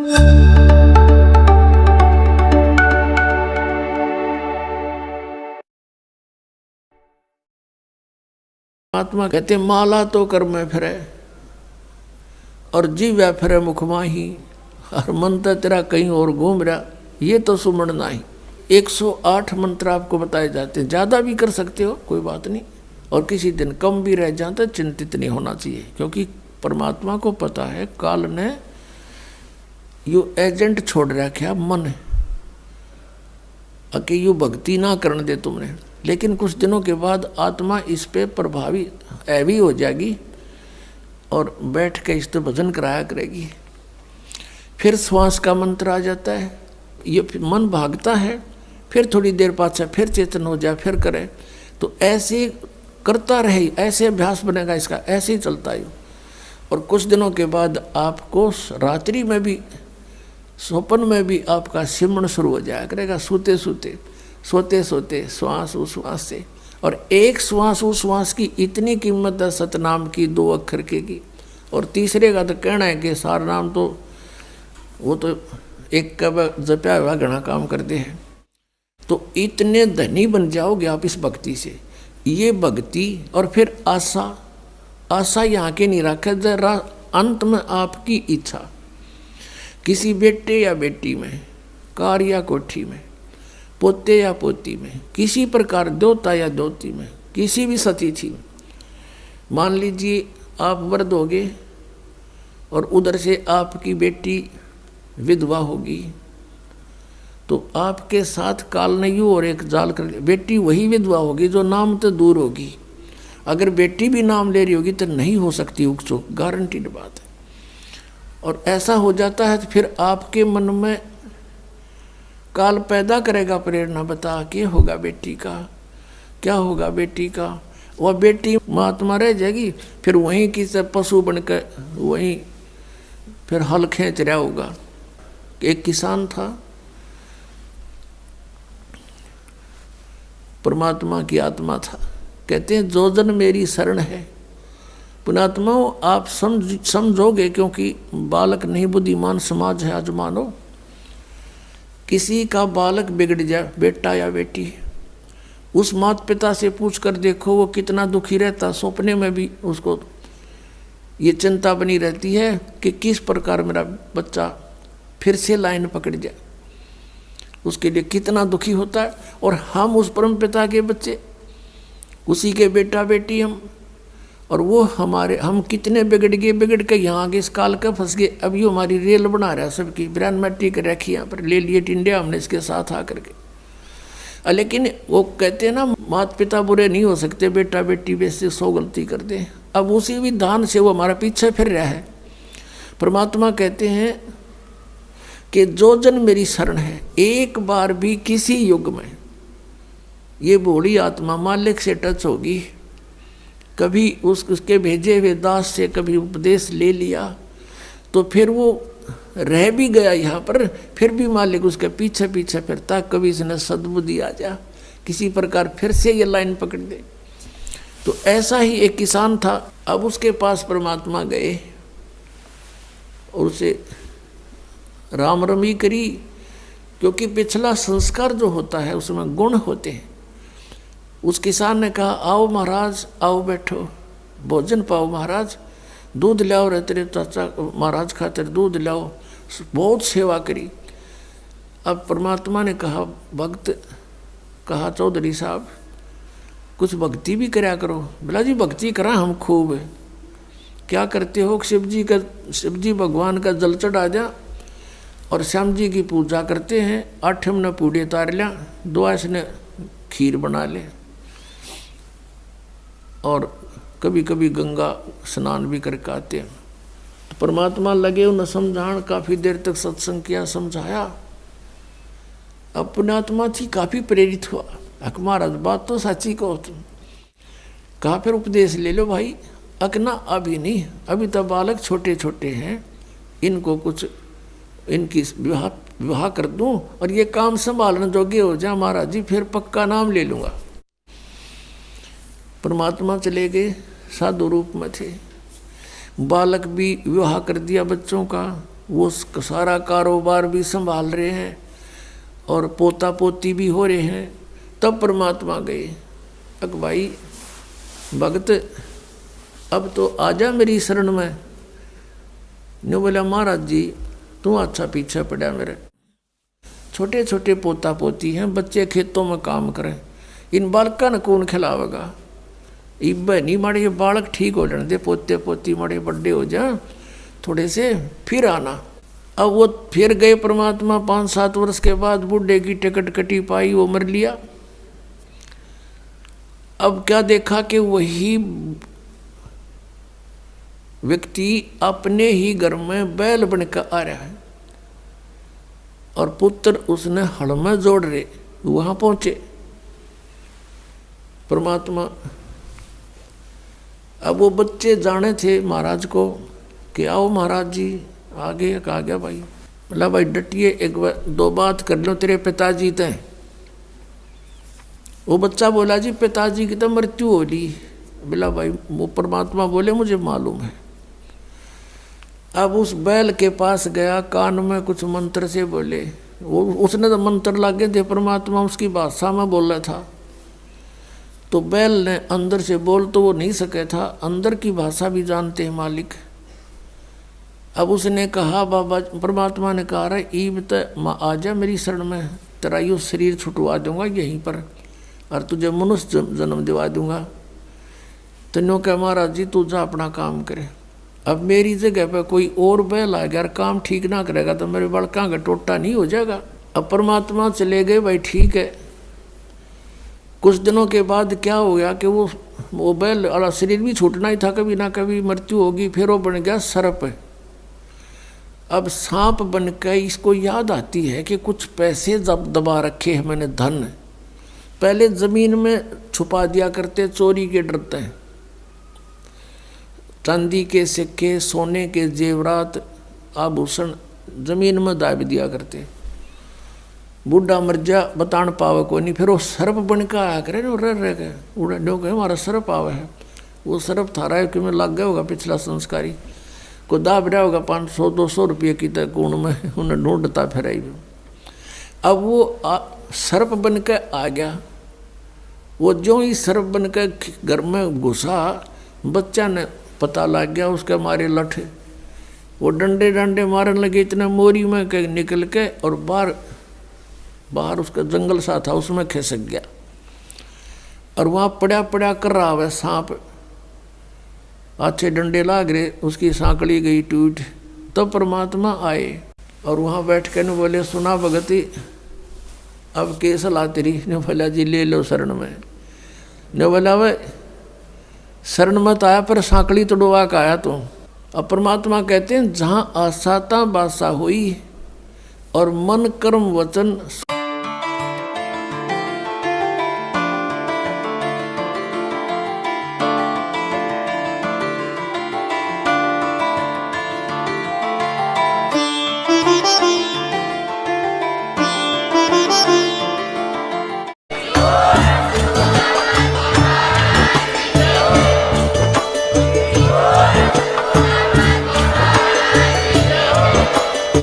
महात्मा कहते माला तो कर में फिरे और जीव फिरे मुख माही, हर मंत्र तेरा कहीं और घूम रहा, ये तो सुमण नहीं। 108 मंत्र आपको बताए जाते हैं, ज़्यादा भी कर सकते हो कोई बात नहीं, और किसी दिन कम भी रह जाते चिंतित नहीं होना चाहिए, क्योंकि परमात्मा को पता है काल ने यू एजेंट छोड़ रखा मन कि यू भक्ति ना करने दे तुमने, लेकिन कुछ दिनों के बाद आत्मा इस पे प्रभावी ऐवी हो जाएगी और बैठ के इस पे भजन कराया करेगी। फिर श्वास का मंत्र आ जाता है, ये मन भागता है, फिर थोड़ी देर पाछा फिर चेतन हो जाए, फिर करे, तो ऐसे करता रहे, ऐसे अभ्यास बनेगा इसका, ऐसे ही चलता है। और कुछ दिनों के बाद आपको रात्रि में भी, स्वप्न में भी आपका सिमरण शुरू हो जाया करेगा, सोते सोते सोते सोते श्वास उश्वास से। और एक श्वास उश्वास की इतनी कीमत है सतनाम की, 2 अक्षर की, और तीसरे का तो कहना है कि सार नाम तो वो तो एक का जपया हुआ घना काम करते हैं। तो इतने धनी बन जाओगे आप इस भक्ति से। ये भक्ति और फिर आशा, आशा यहाँ के नहीं रखे, जरा अंत में आपकी इच्छा, किसी बेटे या बेटी में, कार या कोठी में, पोते या पोती में, किसी प्रकार देवता या देवती में, किसी भी सतिथि में। मान लीजिए आप वृद्ध होगे और उधर से आपकी बेटी विधवा होगी, तो आपके साथ काल ने यूँ और एक जाल कर, बेटी वही विधवा होगी जो नाम तो दूर होगी। अगर बेटी भी नाम ले रही होगी तो नहीं हो सकती उकचुक, गारंटीड बात है। और ऐसा हो जाता है तो फिर आपके मन में काल पैदा करेगा प्रेरणा, बता क्या होगा बेटी का, क्या होगा बेटी का। वह बेटी महात्मा रह जाएगी, फिर वहीं की से पशु बनकर वहीं फिर हल खींच रहा होगा। एक किसान था, परमात्मा की आत्मा था, कहते हैं जो जन मेरी शरण है। पुणात्मा आप समझोगे, क्योंकि बालक नहीं बुद्धिमान समाज है आज मानो। किसी का बालक बिगड़ जाए, बेटा या बेटी, उस माता पिता से पूछ कर देखो वो कितना दुखी रहता। सपने में भी उसको ये चिंता बनी रहती है कि किस प्रकार मेरा बच्चा फिर से लाइन पकड़ जाए, उसके लिए कितना दुखी होता है। और हम उस परम पिता के बच्चे, उसी के बेटा बेटी हम, और वो हमारे, हम कितने बिगड़ के यहाँ आगे इस काल का फंस गए। अब ये हमारी रेल बना रहा है सबकी, ब्रांड मट्टी के रखी यहाँ पर, ले लिए इंडिया हमने इसके साथ आकर के। लेकिन वो कहते हैं ना माता पिता बुरे नहीं हो सकते, बेटा बेटी वैसे 100 गलती कर दे। अब उसी विधान से वो हमारा पीछे फिर रहा है। परमात्मा कहते हैं कि जो जन मेरी शरण है, एक बार भी किसी युग में ये भोली आत्मा मालिक से टच होगी, कभी उसके भेजे हुए दास से कभी उपदेश ले लिया, तो फिर वो रह भी गया यहाँ पर, फिर भी मालिक उसके पीछे पीछे फिरता, कभी इसने सद्बुद्धि आ जा, किसी प्रकार फिर से ये लाइन पकड़ दे। तो ऐसा ही एक किसान था। अब उसके पास परमात्मा गए और उसे राम रमी करी, क्योंकि पिछला संस्कार जो होता है उसमें गुण होते हैं। उस किसान ने कहा आओ महाराज, आओ बैठो, भोजन पाओ महाराज, दूध लाओ रे तेरे चाचा महाराज खातिर दूध लाओ। बहुत सेवा करी। अब परमात्मा ने कहा, भक्त कहा चौधरी साहब कुछ भक्ति भी कराया करो। बोला जी भक्ति करा हम खूब। क्या करते हो? शिव जी भगवान का जल चढ़ा जा और श्याम जी की पूजा करते हैं। 8 ने पूड़े तार लिया, 2 ने खीर बना ले, और कभी कभी गंगा स्नान भी करके आते हैं। तो परमात्मा लगे उन्हें समझान, काफ़ी देर तक सत्संग किया, समझाया। अब पुण्यात्मा थी काफ़ी प्रेरित हुआ, अक महाराज बात तो सच्ची कहो तुम। कहा फिर उपदेश ले लो भाई। अकना अभी नहीं, अभी तो बालक छोटे छोटे हैं, इनको कुछ इनकी विवाह कर दूं और ये काम संभालने जोगे हो जा महाराज जी, फिर पक्का नाम ले लूँगा। परमात्मा चले गए, साधु रूप में थे। बालक भी विवाह कर दिया बच्चों का, वो सारा कारोबार भी संभाल रहे हैं और पोता पोती भी हो रहे हैं। तब परमात्मा गए, अक भाई भगत अब तो आजा मेरी शरण में। न्यू बोला महाराज जी तू अच्छा पीछे पड़ा मेरे, छोटे छोटे पोता पोती हैं, बच्चे खेतों में काम करें, इन बालका ने कौन खिलावेगा। इब नहीं माड़े ये बालक ठीक हो जाने दे, पोते पोती माड़े बड़े हो जा थोड़े से, फिर आना। अब वो फिर गए परमात्मा 5-7 वर्ष के बाद, बूढ़े की टिकट कटी पाई, वो मर लिया। अब क्या देखा कि वही व्यक्ति अपने ही घर में बैल बनकर आ रहा है और पुत्र उसने हड़ में जोड़ रहे। वहां पहुंचे परमात्मा। अब वो बच्चे जाने थे महाराज को कि आओ महाराज जी आगे। कहा गया भाई, बोला भाई डटिए, एक दो बात कर लो तेरे पिताजी ते। वो बच्चा बोला जी पिताजी की तो मृत्यु हो ली। बोला भाई वो परमात्मा बोले मुझे मालूम है। अब उस बैल के पास गया, कान में कुछ मंत्र से बोले, वो उसने तो मंत्र लागे थे, परमात्मा उसकी भाषा में बोल रहा था। तो बैल ने अंदर से बोल तो वो नहीं सके था, अंदर की भाषा भी जानते हैं मालिक। अब उसने कहा बाबा, परमात्मा ने कहा रहा ईब तो आ जा मेरी शरण में, तेरा यो शरीर छुटवा दूंगा यहीं पर और तुझे मनुष्य जन्म दिवा दूंगा। तो नो कह महाराज जी तू जा अपना काम करे। अब मेरी जगह पर कोई और बैल आ गया, काम ठीक ना करेगा तो मेरे बड़का का टोटा नहीं हो जाएगा। अब परमात्मा चले गए, भाई ठीक है। कुछ दिनों के बाद क्या हो गया कि वो बैल वाला शरीर भी छूटना ही था, कभी ना कभी मृत्यु होगी। फिर वो बन गया सर्प। अब सांप बन के इसको याद आती है कि कुछ पैसे जब दबा रखे हैं मैंने, धन पहले जमीन में छुपा दिया करते, चोरी के डरते हैं। चांदी के सिक्के, सोने के जेवरात, आभूषण जमीन में दाब दिया करते। बूढ़ा मर जा बतान पावे को नहीं, फिर वो सर्प बन के आया करे ना, रह गए उड़ा नो कहे हमारा सर्प आवे है। वो सर्प थारा है कि में लग गया होगा पिछला संस्कारी को, दाब रहा होगा 500-200 रुपये की तक गुण में, उन्हें ढूंढता फिर। अब वो सर्प बन के आ गया। वो जो ही सर्प बन के घर में घुसा, बच्चा ने पता लग गया, उसके मारे लठ वो डंडे डंडे मारने लगे, इतना मोरी में के निकल के और बाहर उसका जंगल सा था उसमें खिसक गया और वहाँ पड़ा पड़ा कर रहा है सांप। अच्छे डंडे लाग रहे, उसकी सांकड़ी गई टूट। तो परमात्मा आए और वहाँ बैठ के न बोले सुना भगती अब के सलाह तेरी। ने बोला जी ले लो शरण में। ने बोला भाई शरण मत आया पर सांकड़ी तोड़वा का आया तो। अब परमात्मा कहते हैं जहाँ आसाता बासा हुई और मन कर्म वचन